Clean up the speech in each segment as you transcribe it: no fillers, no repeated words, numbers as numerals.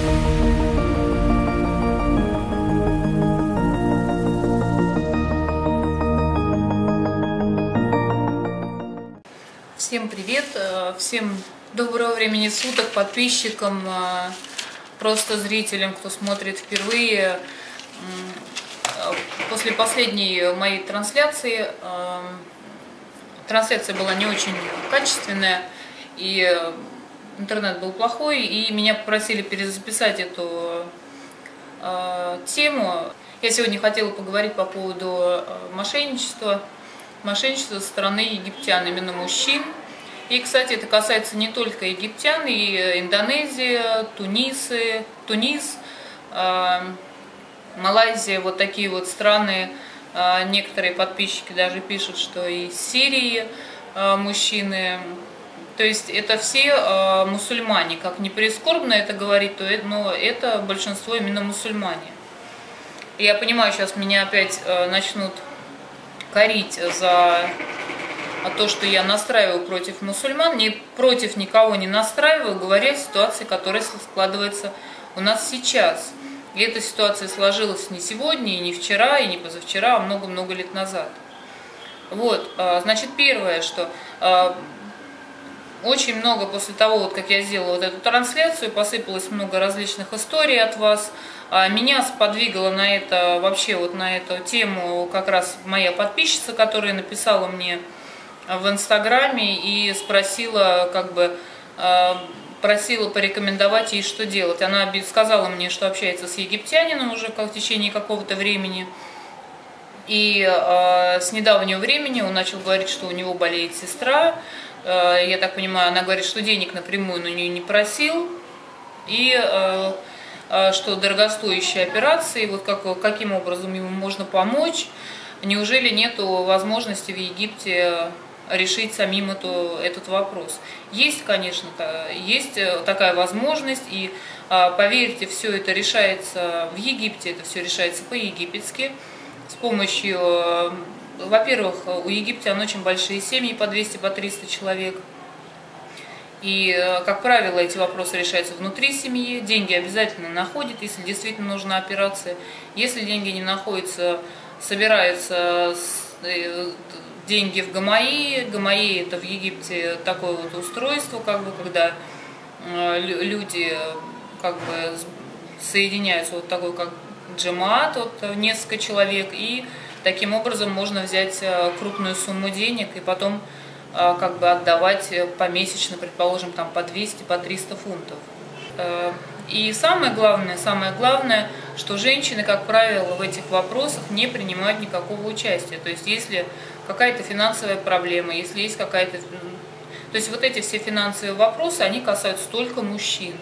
Всем привет, всем доброго времени суток, подписчикам, просто зрителям, кто смотрит впервые. После последней моей трансляции, трансляция была не очень качественная, и интернет был плохой, и меня попросили перезаписать эту тему. Я сегодня хотела поговорить по поводу мошенничества со стороны египтян, именно мужчин. И, кстати, это касается не только египтян, и Индонезия, Тунис, Малайзия, вот такие вот страны. Некоторые подписчики даже пишут, что и из Сирии мужчины. То есть это все мусульмане. Как ни прискорбно это говорить, но это большинство именно мусульмане. И я понимаю, сейчас меня опять начнут корить за то, что я настраиваю против мусульман. Не против никого не настраиваю, говоря о ситуации, которая складывается у нас сейчас. И эта ситуация сложилась не сегодня, и не вчера, и не позавчера, а много-много лет назад. Вот, значит, первое, что очень много после того, вот как я сделала вот эту трансляцию, посыпалось много различных историй от вас. Меня сподвигла на это, вообще вот на эту тему как раз моя подписчица, которая написала мне в Инстаграме и спросила, просила порекомендовать ей, что делать. Она сказала мне, что общается с египтянином уже в течение какого-то времени. И с недавнего времени он начал говорить, что у него болеет сестра. Я так понимаю, она говорит, что денег напрямую на нее не просил. И что дорогостоящие операции, вот каким образом ему можно помочь. Неужели нет возможности в Египте решить самим этот вопрос? Есть, конечно, есть такая возможность, и поверьте, все это решается в Египте, это все решается по-египетски, с помощью, во-первых, у египтян очень большие семьи, по 200, по 300 человек. И, как правило, эти вопросы решаются внутри семьи. Деньги обязательно находят, если действительно нужна операция. Если деньги не находятся, собираются деньги в Гамаи. Гамаи — это в Египте такое вот устройство, когда люди соединяются, вот такой как джемаат, вот несколько человек, и таким образом можно взять крупную сумму денег и потом отдавать помесячно, предположим, там по 200, по 300 фунтов. И самое главное, что женщины, как правило, в этих вопросах не принимают никакого участия. То есть, если какая-то финансовая проблема, если есть какая-то... То есть, вот эти все финансовые вопросы, они касаются только мужчин.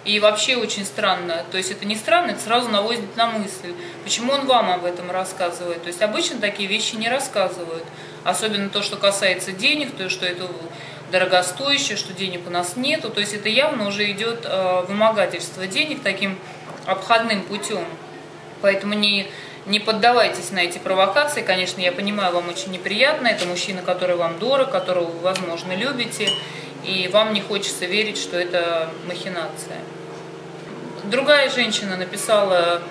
И вообще очень странно, то есть это не странно, это сразу наводит на мысль, почему он вам об этом рассказывает. То есть обычно такие вещи не рассказывают, особенно то, что касается денег, то, что это дорогостоящее, что денег у нас нету. То есть это явно уже идет вымогательство денег таким обходным путем. Поэтому не поддавайтесь на эти провокации. Конечно, я понимаю, вам очень неприятно, это мужчина, который вам дорог, которого вы, возможно, любите. И вам не хочется верить, что это махинация. Другая женщина написала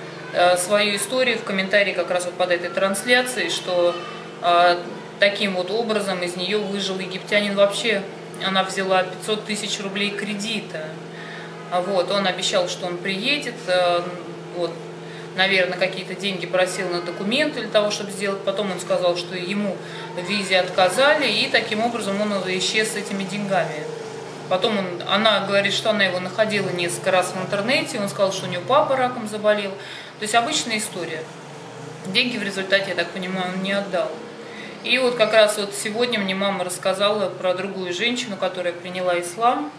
свою историю в комментарии как раз вот под этой трансляцией, что таким вот образом из нее выжил египтянин вообще. Она взяла 500 тысяч рублей кредита. Вот, он обещал, что он приедет, вот, наверное, какие-то деньги просил на документы для того, чтобы сделать. Потом он сказал, что ему в визе отказали, и таким образом он исчез с этими деньгами. Потом она говорит, что она его находила несколько раз в интернете, он сказал, что у него папа раком заболел. То есть обычная история. Деньги в результате, я так понимаю, он не отдал. И вот как раз вот сегодня мне мама рассказала про другую женщину, которая приняла ислам.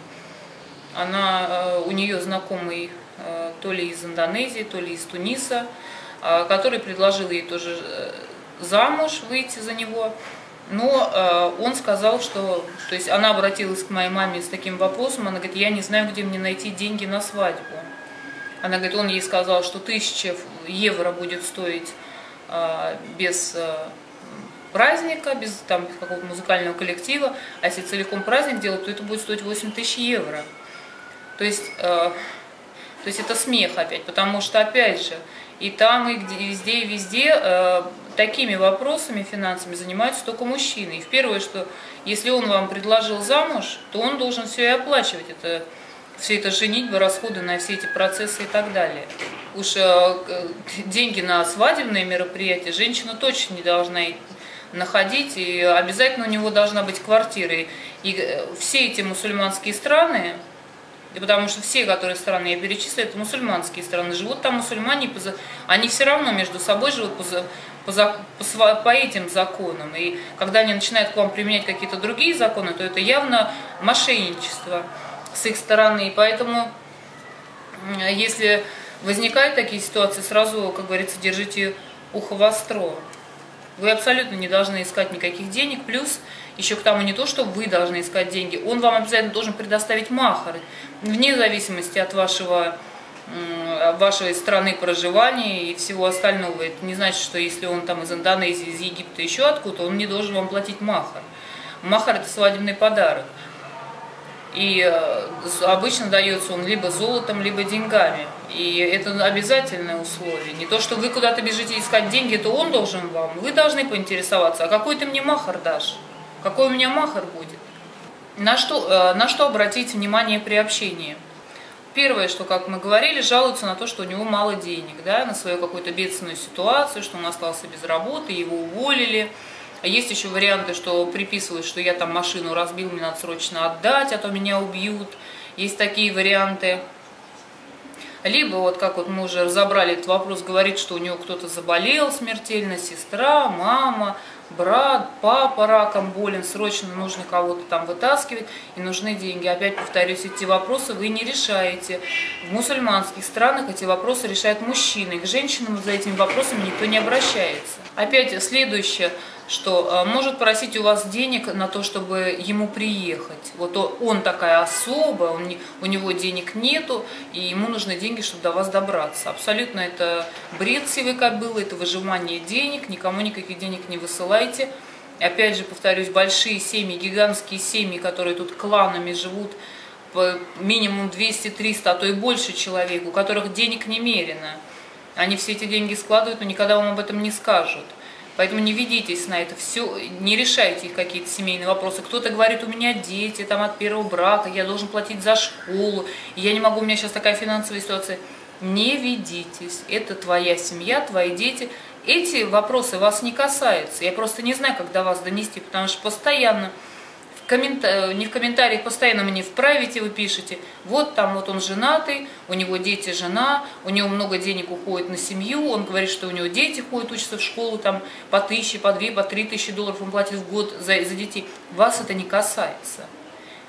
У нее знакомый то ли из Индонезии, то ли из Туниса, который предложил ей тоже замуж, выйти за него. Но он сказал, что... То есть она обратилась к моей маме с таким вопросом, она говорит, я не знаю, где мне найти деньги на свадьбу. Она говорит, он ей сказал, что 1000 евро будет стоить без праздника, без какого-то музыкального коллектива, а если целиком праздник делать, то это будет стоить 8000 евро. То есть То есть это смех опять, потому что, опять же, и там, и везде, и везде такими вопросами финансами занимаются только мужчины. И в первое, что если он вам предложил замуж, то он должен все и оплачивать. Все это женитьба, расходы на все эти процессы и так далее. Уж деньги на свадебные мероприятия женщина точно не должна находить, и обязательно у него должна быть квартира. И все эти мусульманские страны, потому что все, которые страны я перечислила, это мусульманские страны, живут там мусульмане, они все равно между собой живут по этим законам. И когда они начинают к вам применять какие-то другие законы, то это явно мошенничество с их стороны. И поэтому, если возникают такие ситуации, сразу, как говорится, держите ухо востро. Вы абсолютно не должны искать никаких денег, плюс еще к тому не то, что вы должны искать деньги, он вам обязательно должен предоставить махар, вне зависимости от вашей страны проживания и всего остального. Это не значит, что если он там из Индонезии, из Египта, еще откуда, он не должен вам платить махар. Махар – это свадебный подарок. И обычно дается он либо золотом, либо деньгами. И это обязательное условие. Не то, что вы куда-то бежите искать деньги, это он должен вам. Вы должны поинтересоваться, а какой ты мне махар дашь? Какой у меня махар будет? На что обратить внимание при общении? Первое, что, как мы говорили, жалуются на то, что у него мало денег, да, на свою какую-то бедственную ситуацию, что он остался без работы, его уволили. Есть еще варианты, что приписывают, что я там машину разбил, мне надо срочно отдать, а то меня убьют. Есть такие варианты. Либо, вот как вот мы уже разобрали этот вопрос, говорит, что у него кто-то заболел смертельно, сестра, мама, брат, папа раком болен, срочно нужно кого-то там вытаскивать, и нужны деньги. Опять повторюсь, эти вопросы вы не решаете. В мусульманских странах эти вопросы решают мужчины. К женщинам за этими вопросами никто не обращается. Опять следующее, что может просить у вас денег на то, чтобы ему приехать. Вот он такая особа, у него денег нету, и ему нужны деньги, чтобы до вас добраться. Абсолютно это бред сивой кобылы, это выжимание денег, никому никаких денег не высылайте. Опять же, повторюсь, большие семьи, гигантские семьи, которые тут кланами живут, минимум 200-300, а то и больше человек, у которых денег немерено. Они все эти деньги складывают, но никогда вам об этом не скажут. Поэтому не ведитесь на это все, не решайте их какие-то семейные вопросы. Кто-то говорит, у меня дети там от первого брака, я должен платить за школу, я не могу, у меня сейчас такая финансовая ситуация. Не ведитесь, это твоя семья, твои дети. Эти вопросы вас не касаются. Я просто не знаю, как до вас донести, потому что постоянно, не в комментариях, постоянно мне в прайвете вы пишете, вот там вот он женатый, у него дети, жена, у него много денег уходит на семью, он говорит, что у него дети ходят, учатся в школу, там по 1000, по 2, по 3 тысячи долларов он платит в год за детей. Вас это не касается.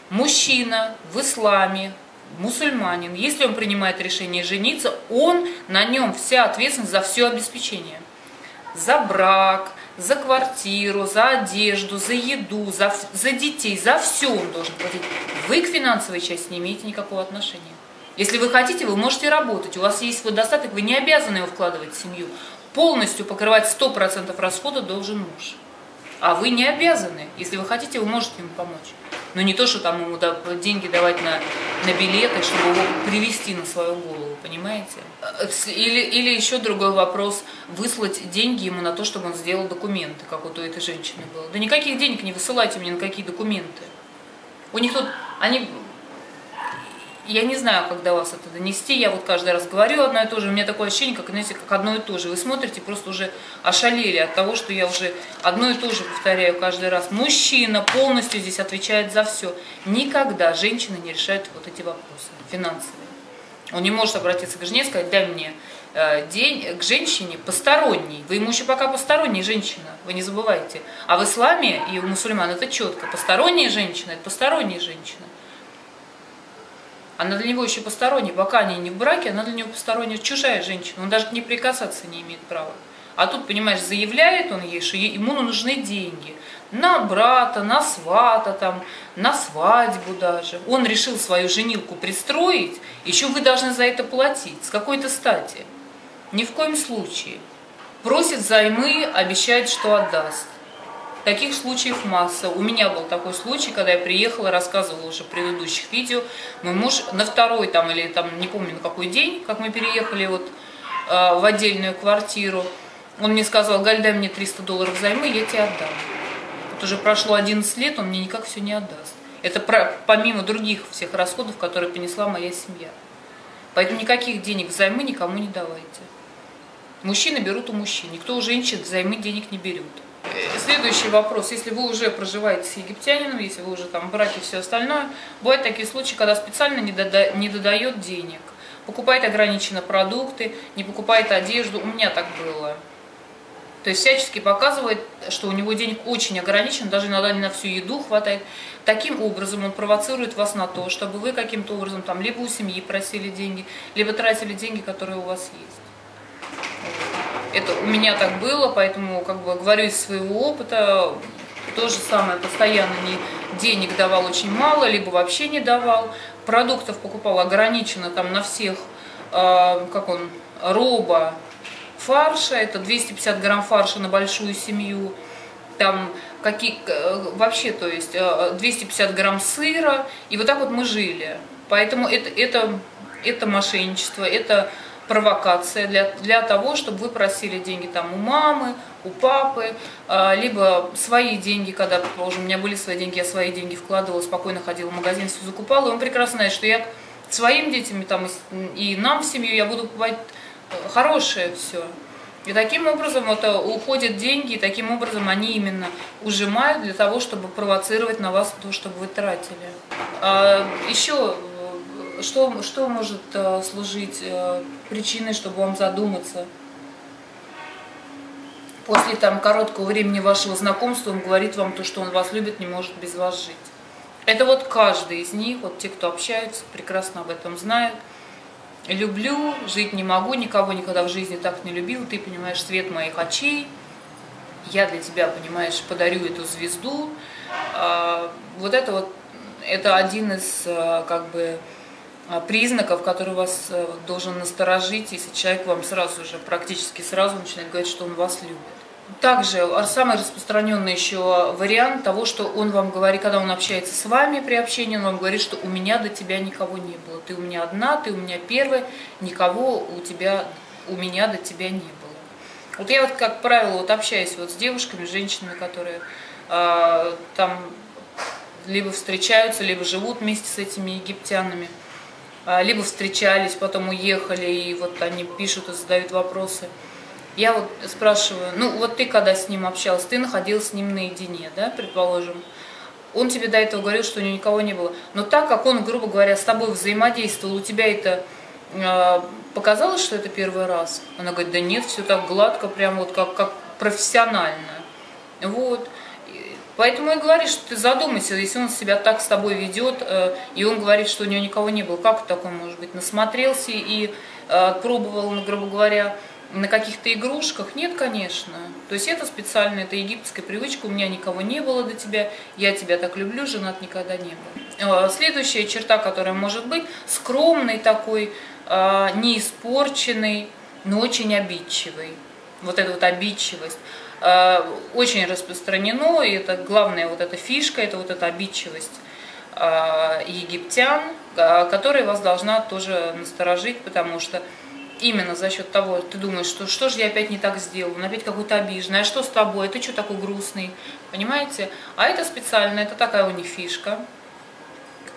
Мужчина в исламе, мусульманин, если он принимает решение жениться, на нем вся ответственность за все обеспечение. За брак, за квартиру, за одежду, за еду, за детей, за все он должен платить. Вы к финансовой части не имеете никакого отношения. Если вы хотите, вы можете работать, у вас есть свой достаток, вы не обязаны его вкладывать в семью. Полностью покрывать 100% расходов должен муж. А вы не обязаны. Если вы хотите, вы можете ему помочь. Но не то, что там ему деньги давать на билеты, чтобы его привести на свою голову, понимаете? Или еще другой вопрос, выслать деньги ему на то, чтобы он сделал документы, как вот у этой женщины было. Да никаких денег не высылайте мне на какие документы. У них тут, я не знаю, как до вас это донести, я вот каждый раз говорю одно и то же, у меня такое ощущение, как, знаете, как одно и то же. Вы смотрите, просто уже ошалели от того, что я уже одно и то же повторяю каждый раз. Мужчина полностью здесь отвечает за все. Никогда женщина не решает вот эти вопросы финансовые. Он не может обратиться к жене и сказать, дай мне день к женщине посторонней. Вы ему еще пока посторонняя женщина, вы не забывайте. А в исламе и у мусульман это четко. Посторонняя женщина – это посторонняя женщина. Она для него еще посторонняя, пока они не в браке, она для него посторонняя, чужая женщина, он даже к ней прикасаться не имеет права. А тут, понимаешь, заявляет он ей, что ему нужны деньги на брата, на свата, там, на свадьбу даже. Он решил свою женилку пристроить, еще вы должны за это платить. С какой-то стати? Ни в коем случае. Просит взаймы, обещает, что отдаст. Таких случаев масса. У меня был такой случай, когда я приехала, рассказывала уже в предыдущих видео. Мой муж на второй там, или там, не помню на какой день, как мы переехали вот в отдельную квартиру, он мне сказал: Галь, дай мне $300 взаймы, я тебе отдам. Вот уже прошло 11 лет, он мне никак все не отдаст. Это помимо других всех расходов, которые понесла моя семья. Поэтому никаких денег взаймы никому не давайте. Мужчины берут у мужчин, никто у женщин взаймы денег не берет. Следующий вопрос. Если вы уже проживаете с египтянином, если вы уже там в браке и все остальное, бывают такие случаи, когда специально не додает денег. Покупает ограниченно продукты, не покупает одежду. У меня так было. То есть всячески показывает, что у него денег очень ограничено, даже иногда не на всю еду хватает. Таким образом он провоцирует вас на то, чтобы вы каким-то образом там либо у семьи просили деньги, либо тратили деньги, которые у вас есть. Это у меня так было, поэтому как бы говорю из своего опыта. То же самое, постоянно денег давал очень мало, либо вообще не давал. Продуктов покупал ограниченно там на всех, роба, фарша, это 250 грамм фарша на большую семью, там вообще, то есть 250 грамм сыра, и вот так вот мы жили. Поэтому это мошенничество, это провокация для того, чтобы вы просили деньги там у мамы, у папы, либо свои деньги, когда, предположим, у меня были свои деньги, я свои деньги вкладывала, спокойно ходила в магазин, все закупала, и он прекрасно знает, что я своим детям там, и нам в семью я буду покупать хорошее все. И таким образом уходят деньги, и таким образом они именно ужимают для того, чтобы провоцировать на вас то, чтобы вы тратили. Еще, что может служить причиной, чтобы вам задуматься? После там короткого времени вашего знакомства он говорит вам то, что он вас любит, не может без вас жить. Это вот каждый из них, вот те, кто общаются, прекрасно об этом знают. Люблю, жить не могу, никого никогда в жизни так не любил, ты понимаешь свет моих очей, я для тебя, понимаешь, подарю эту звезду. Это один из признаков, который вас должен насторожить, если человек вам практически сразу начинает говорить, что он вас любит. Также самый распространенный еще вариант того, что он вам говорит, когда он общается с вами при общении, он вам говорит, что у меня до тебя никого не было. Ты у меня одна, ты у меня первая, никого у меня до тебя не было. Вот я как правило, общаюсь с девушками, с женщинами, которые там либо встречаются, либо живут вместе с этими египтянами, либо встречались, потом уехали, и они пишут и задают вопросы. Я спрашиваю, ты когда с ним общалась, ты находилась с ним наедине, да, предположим. Он тебе до этого говорил, что у него никого не было. Но так как он, грубо говоря, с тобой взаимодействовал, у тебя это показалось, что это первый раз? Она говорит: да нет, все так гладко, прям как профессионально. Вот. Поэтому и говорит, что ты задумайся, если он себя так с тобой ведет, и он говорит, что у него никого не было, как такое может быть? Насмотрелся и пробовал, грубо говоря, на каких-то игрушках? Нет, конечно. То есть это специально, это египетская привычка, у меня никого не было до тебя, я тебя так люблю, женат никогда не был. Следующая черта, которая может быть: скромный такой, не испорченный, но очень обидчивый. Вот эта обидчивость. Очень распространено, и это главная эта фишка, это эта обидчивость египтян, которая вас должна тоже насторожить, потому что именно за счет того, ты думаешь, что же я опять не так сделал, он опять какой-то обиженный, а что с тобой, ты что такой грустный, понимаете? А это специально, это такая у них фишка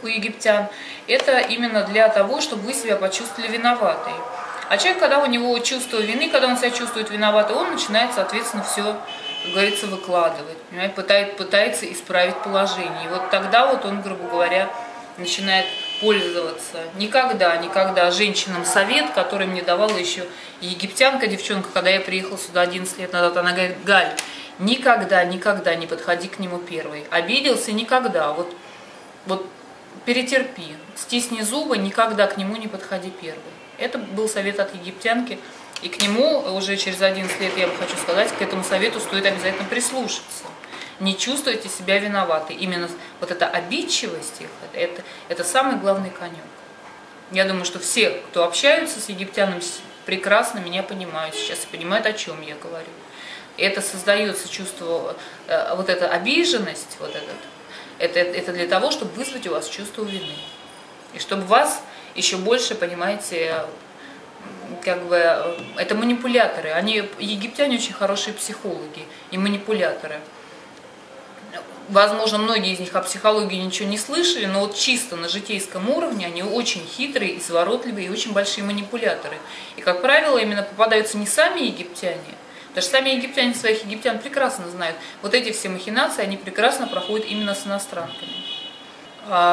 у египтян, это именно для того, чтобы вы себя почувствовали виноватой. А человек, когда у него чувство вины, когда он себя чувствует виноватым, он начинает, соответственно, все, как говорится, выкладывать, пытается исправить положение. И вот тогда он, грубо говоря, начинает пользоваться. Никогда женщинам совет, который мне давала еще египтянка, девчонка, когда я приехала сюда 11 лет назад, она говорит: Галь, никогда не подходи к нему первой. Обиделся — никогда. Вот перетерпи, стисни зубы, никогда к нему не подходи первой. Это был совет от египтянки, и к нему уже через 11 лет, я хочу сказать, к этому совету стоит обязательно прислушаться. Не чувствуйте себя виноваты. Именно эта обидчивость их, это самый главный конек. Я думаю, что все, кто общаются с египтянами, прекрасно меня понимают сейчас и понимают, о чем я говорю. И это создается чувство, вот эта обиженность, это для того, чтобы вызвать у вас чувство вины. И чтобы вас еще больше, понимаете, как бы, это манипуляторы. Египтяне очень хорошие психологи и манипуляторы. Возможно, многие из них о психологии ничего не слышали, но вот чисто на житейском уровне они очень хитрые, изворотливые и очень большие манипуляторы. И, как правило, именно попадаются не сами египтяне, потому что сами египтяне своих египтян прекрасно знают. Вот эти все махинации, они прекрасно проходят именно с иностранками.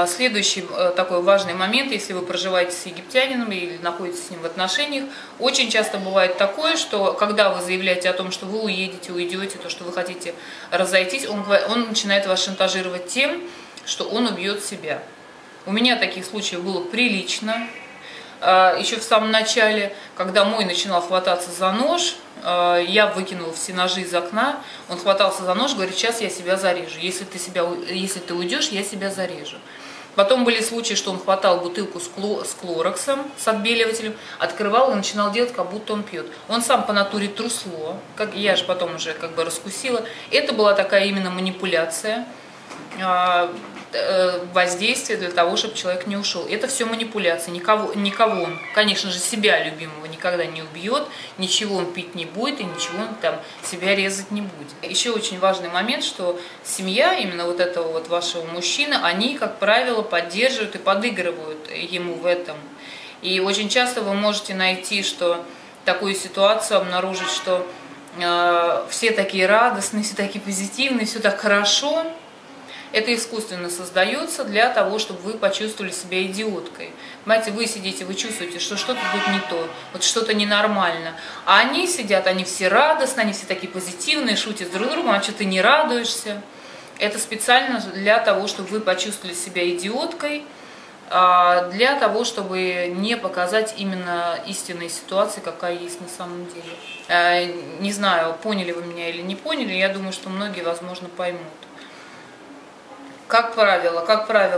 Следующий такой важный момент, если вы проживаете с египтянином или находитесь с ним в отношениях, очень часто бывает такое, что когда вы заявляете о том, что вы уйдете, то, что вы хотите разойтись, он начинает вас шантажировать тем, что он убьет себя. У меня таких случаев было прилично. Еще в самом начале, когда мой начинал хвататься за нож, я выкинула все ножи из окна, он хватался за нож, говорит, сейчас я себя зарежу, если ты уйдешь, я себя зарежу. Потом были случаи, что он хватал бутылку с клороксом, с отбеливателем, открывал и начинал делать, как будто он пьет. Он сам по натуре трусло, как я же потом уже как бы раскусила. Это была такая именно манипуляция, воздействие для того, чтобы человек не ушел. Это все манипуляция. Никого он, конечно же, себя любимого никогда не убьет, ничего он пить не будет и ничего он там себя резать не будет. Еще очень важный момент, что семья, именно вот этого вот вашего мужчины, они, как правило, поддерживают и подыгрывают ему в этом. И очень часто вы можете найти, что такую ситуацию обнаружить, что все такие радостные, все такие позитивные, все так хорошо. Это искусственно создается для того, чтобы вы почувствовали себя идиоткой. Понимаете, вы сидите, вы чувствуете, что что-то тут не то, вот что-то ненормально. А они сидят, они все радостные, они все такие позитивные, шутят друг с другом, а что ты не радуешься? Это специально для того, чтобы вы почувствовали себя идиоткой, для того, чтобы не показать именно истинной ситуации, какая есть на самом деле. Не знаю, поняли вы меня или не поняли, я думаю, что многие, возможно, поймут. Как правило,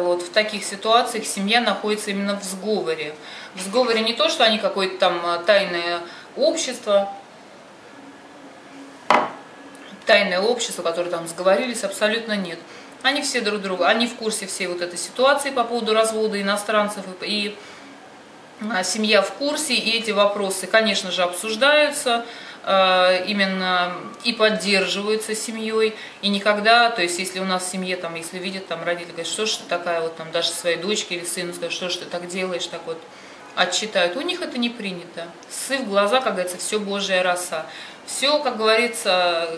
вот в таких ситуациях семья находится именно в сговоре. В сговоре не то, что они какое-то там тайное общество, которое там сговорились, абсолютно нет. Они все друг друга, они в курсе всей вот этой ситуации по поводу развода иностранцев, и семья в курсе, и эти вопросы, конечно же, обсуждаются, именно и поддерживаются семьей, и никогда, то есть если у нас в семье, там, если видят там родители, говорят, что ж ты такая, вот там даже своей дочке или сыну скажут, что ж ты так делаешь, так вот отчитают, у них это не принято. Сы в глаза, как говорится, все Божья роса. Все, как говорится,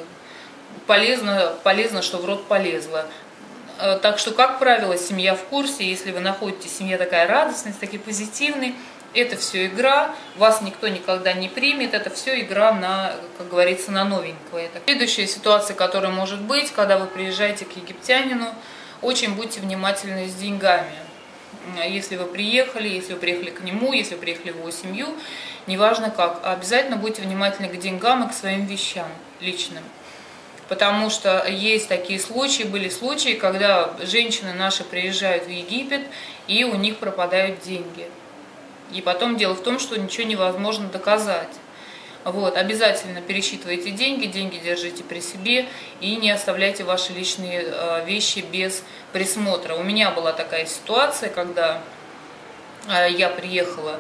полезно, что в рот полезло. Так что, как правило, семья в курсе, если вы находитесь, семья такая радостная, такие позитивные, это все игра, вас никто никогда не примет, это все игра на, как говорится, на новенького. Следующая ситуация, которая может быть, когда вы приезжаете к египтянину, очень будьте внимательны с деньгами. Если вы приехали к нему, если вы приехали в его семью, неважно как, обязательно будьте внимательны к деньгам и к своим вещам личным. Потому что есть такие случаи, были случаи, когда женщины наши приезжают в Египет, и у них пропадают деньги. И потом дело в том, что ничего невозможно доказать. Вот, обязательно пересчитывайте деньги держите при себе и не оставляйте ваши личные вещи без присмотра. У меня была такая ситуация, когда я приехала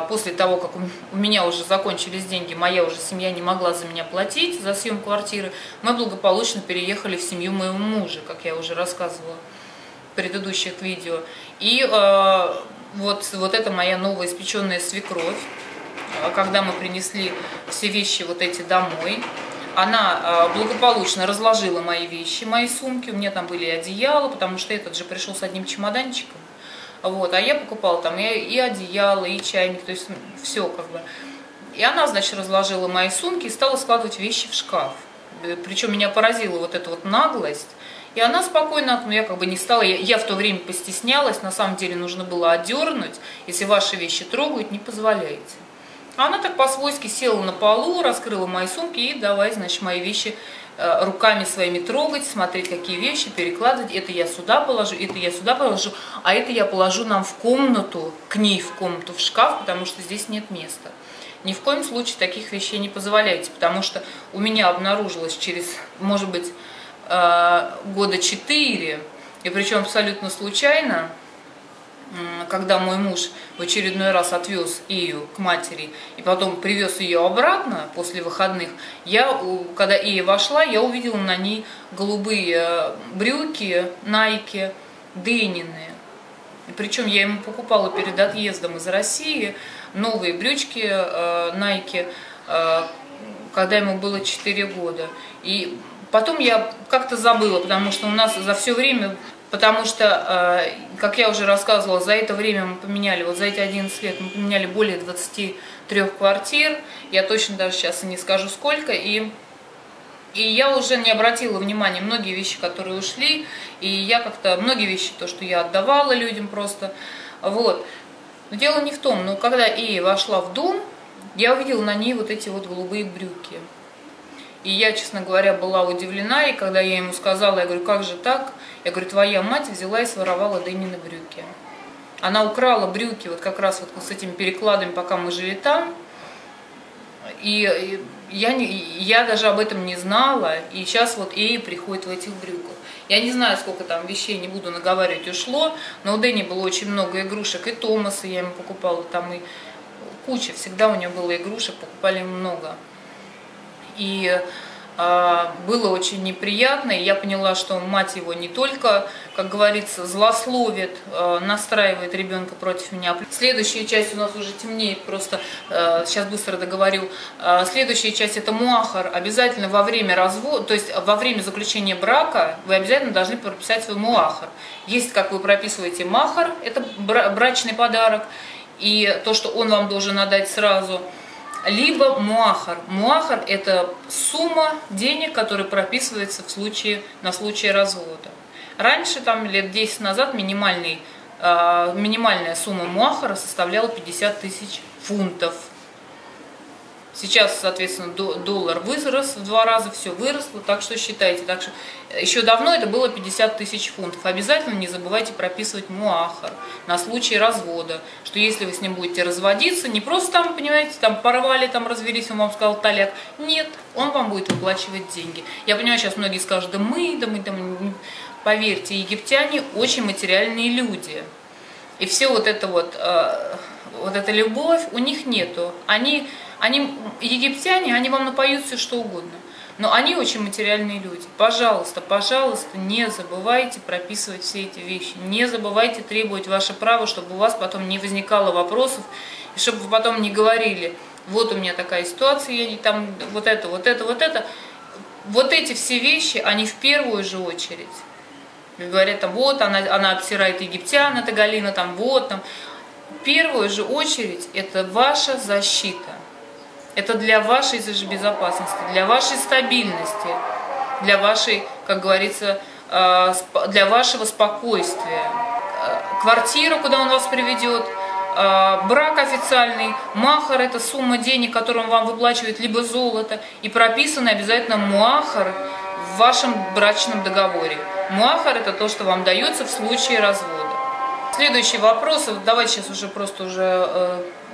после того, как у меня уже закончились деньги, моя уже семья не могла за меня платить, за съем квартиры, мы благополучно переехали в семью моего мужа, как я уже рассказывала в предыдущих видео. И вот это моя новоиспеченная свекровь, когда мы принесли все вещи вот эти домой, она благополучно разложила мои вещи, мои сумки, у меня там были одеяла, потому что этот же пришел с одним чемоданчиком. Вот, а я покупала там и одеяло, и чайник, то есть все как бы. И она, значит, разложила мои сумки и стала складывать вещи в шкаф. Причем меня поразила вот эта вот наглость. И она спокойно, я как бы не стала, я в то время постеснялась, на самом деле нужно было одернуть. Если ваши вещи трогают, не позволяйте. А она так по-свойски села на полу, раскрыла мои сумки и давай, значит, мои вещи руками своими трогать, смотреть, какие вещи, перекладывать. Это я сюда положу, это я сюда положу, а это я положу нам в комнату, к ней в комнату, в шкаф, потому что здесь нет места. Ни в коем случае таких вещей не позволяйте, потому что у меня обнаружилось через, может быть, года 4, и причем абсолютно случайно, когда мой муж в очередной раз отвез Ию к матери и потом привез ее обратно после выходных, когда Ия вошла, я увидела на ней голубые брюки Nike, Денины. Причем я ему покупала перед отъездом из России новые брючки Nike, когда ему было 4 года. И потом я как-то забыла, потому что у нас за все время... Потому что, как я уже рассказывала, за это время мы поменяли, вот за эти 11 лет мы поменяли более 23 квартир. Я точно даже сейчас и не скажу сколько. И я уже не обратила внимания многие вещи, которые ушли. И я как-то, многие вещи, то, что я отдавала людям просто. Вот. Но дело не в том, но когда Ия вошла в дом, я увидела на ней вот эти вот голубые брюки. И я, честно говоря, была удивлена, и когда я ему сказала, я говорю, как же так? Я говорю, твоя мать взяла и своровала Денины брюки. Она украла брюки вот как раз вот с этими перекладами, пока мы жили там. И я даже об этом не знала, и сейчас вот Эй приходит в этих брюках. Я не знаю, сколько там вещей, не буду наговаривать, ушло, но у Дэни было очень много игрушек, и Томаса я ему покупала, там и куча, всегда у него было игрушек, покупали много. И было очень неприятно, и я поняла, что мать его не только, как говорится, злословит, настраивает ребенка против меня. Следующая часть у нас уже темнеет, просто сейчас быстро договорю. Следующая часть — это муахар. Обязательно во время развода, то есть во время заключения брака вы обязательно должны прописать свой муахар. Есть, как вы прописываете махар, это брачный подарок, и то, что он вам должен отдать сразу. Либо муахар. Муахар — это сумма денег, которая прописывается на случай развода. Раньше, там, лет 10 назад, минимальная сумма муахара составляла 50 тысяч фунтов. Сейчас, соответственно, доллар вырос в 2 раза, все выросло, так что считайте. Так что еще давно это было 50 тысяч фунтов. Обязательно не забывайте прописывать муахар на случай развода, что если вы с ним будете разводиться, не просто там, понимаете, там порвали, там развелись, он вам сказал таляк. Нет, он вам будет выплачивать деньги. Я понимаю, сейчас многие скажут, да мы. Поверьте, египтяне очень материальные люди. И все вот эта любовь у них нету. Они египтяне, они вам напоют все что угодно. Но они очень материальные люди. Пожалуйста, пожалуйста, не забывайте прописывать все эти вещи. Не забывайте требовать ваше право, чтобы у вас потом не возникало вопросов, и чтобы вы потом не говорили, вот у меня такая ситуация, я там вот это. Вот эти все вещи, они в первую же очередь. Говорят, там, вот она обсирает египтян, это Галина, там, вот там. В первую же очередь это ваша защита. Это для вашей же безопасности, для вашей стабильности, для вашей, как говорится, для вашего спокойствия. Квартира, куда он вас приведет, брак официальный, махар — это сумма денег, которую он вам выплачивает, либо золото, и прописан обязательно муахар в вашем брачном договоре. Муахар — это то, что вам дается в случае развода. Следующий вопрос, давайте сейчас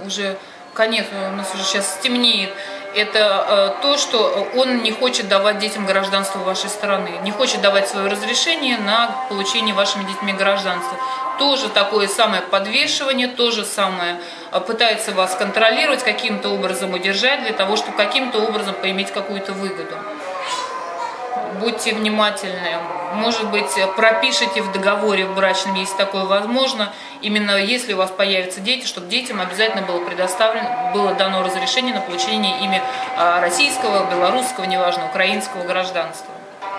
уже конец, у нас уже сейчас стемнеет. Это то, что он не хочет давать детям гражданство вашей страны, не хочет давать свое разрешение на получение вашими детьми гражданства. Тоже такое самое подвешивание, то же самое пытается вас контролировать, каким-то образом удержать, для того, чтобы каким-то образом поиметь какую-то выгоду. Будьте внимательны. Может быть, пропишите в договоре в брачном, если такое возможно, именно если у вас появятся дети, чтобы детям обязательно было дано разрешение на получение ими российского, белорусского, неважно, украинского гражданства.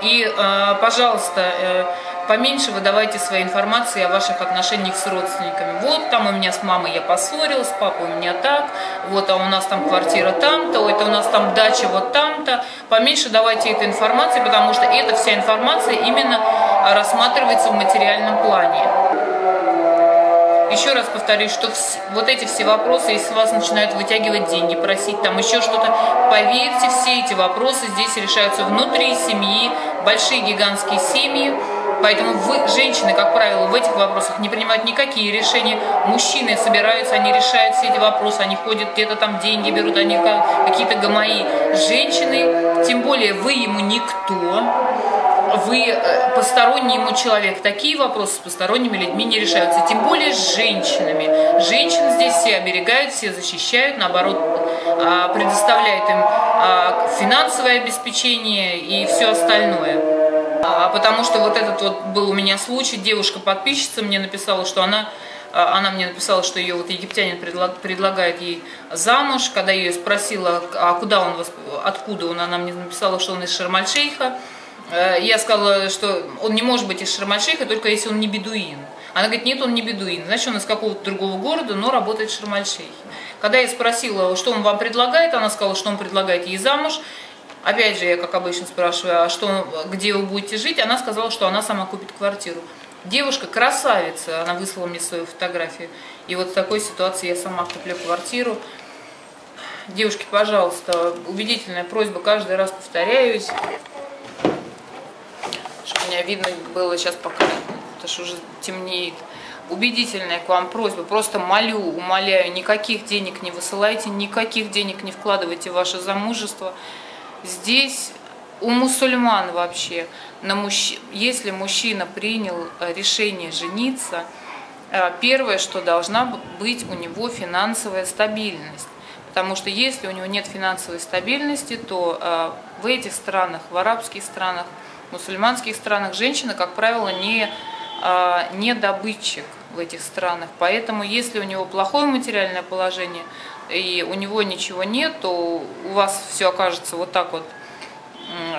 И, пожалуйста, поменьше выдавайте своей информации о ваших отношениях с родственниками. Вот там у меня с мамой я поссорилась, с папой у меня так, вот, а у нас там квартира там-то, это у нас там дача вот там-то. Поменьше давайте этой информации, потому что эта вся информация именно рассматривается в материальном плане. Еще раз повторюсь, что вот эти все вопросы, если вас начинают вытягивать деньги, просить там еще что-то, поверьте, все эти вопросы здесь решаются внутри семьи, большие гигантские семьи. Поэтому вы, женщины, как правило, в этих вопросах не принимают никакие решения. Мужчины собираются, они решают все эти вопросы, они ходят где-то там деньги берут, они какие-то гамаи. Женщины, тем более вы ему никто, вы посторонний ему человек. Такие вопросы с посторонними людьми не решаются, тем более с женщинами. Женщин здесь все оберегают, все защищают, наоборот, предоставляют им финансовое обеспечение и все остальное. Потому что вот этот вот был у меня случай, девушка-подписчица мне написала, что она мне написала, что ее вот египтянин предлагает ей замуж. Когда я ее спросила, а куда он, откуда он, она мне написала, что он из Шарм-эль-Шейха. Я сказала, что он не может быть из Шарм-эль-Шейха, только если он не бедуин. Она говорит, нет, он не бедуин, значит, он из какого-то другого города, но работает в Шарм-эль-Шейхе. Когда я спросила, что он вам предлагает, она сказала, что он предлагает ей замуж. Опять же, я, как обычно, спрашиваю, где вы будете жить? Она сказала, что она сама купит квартиру. Девушка красавица, она выслала мне свою фотографию. И вот в такой ситуации я сама куплю квартиру. Девушки, пожалуйста, убедительная просьба, каждый раз повторяюсь, чтобы меня видно было сейчас пока, потому что уже темнеет. Убедительная к вам просьба, просто молю, умоляю, никаких денег не высылайте, никаких денег не вкладывайте в ваше замужество. Здесь у мусульман вообще, если мужчина принял решение жениться, первое, что должна быть у него финансовая стабильность. Потому что если у него нет финансовой стабильности, то в этих странах, в арабских странах, в мусульманских странах женщина, как правило, не добытчик в этих странах. Поэтому если у него плохое материальное положение, и у него ничего нет, то у вас все окажется вот так вот,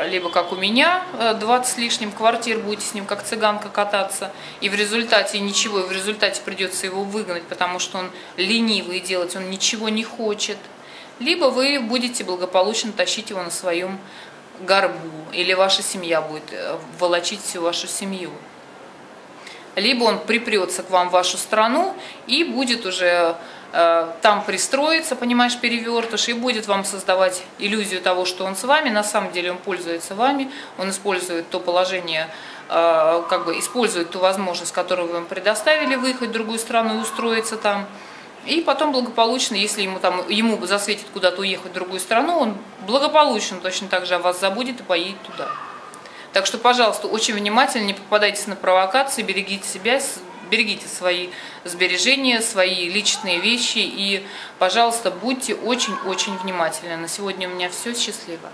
либо как у меня, 20 с лишним квартир, будете с ним как цыганка кататься, и в результате ничего, и в результате придется его выгнать, потому что он ленивый и делать он ничего не хочет, либо вы будете благополучно тащить его на своем горбу, или ваша семья будет волочить всю вашу семью. Либо он припрется к вам в вашу страну и будет уже там пристроиться, понимаешь, перевертыш, и будет вам создавать иллюзию того, что он с вами. На самом деле он пользуется вами, он использует то положение, как бы использует ту возможность, которую вы ему предоставили, выехать в другую страну и устроиться там. И потом благополучно, если ему засветит куда-то уехать в другую страну, он благополучно точно так же о вас забудет и поедет туда. Так что, пожалуйста, очень внимательно, не попадайтесь на провокации, берегите себя, берегите свои сбережения, свои личные вещи и, пожалуйста, будьте очень-очень внимательны. На сегодня у меня все. Счастливо.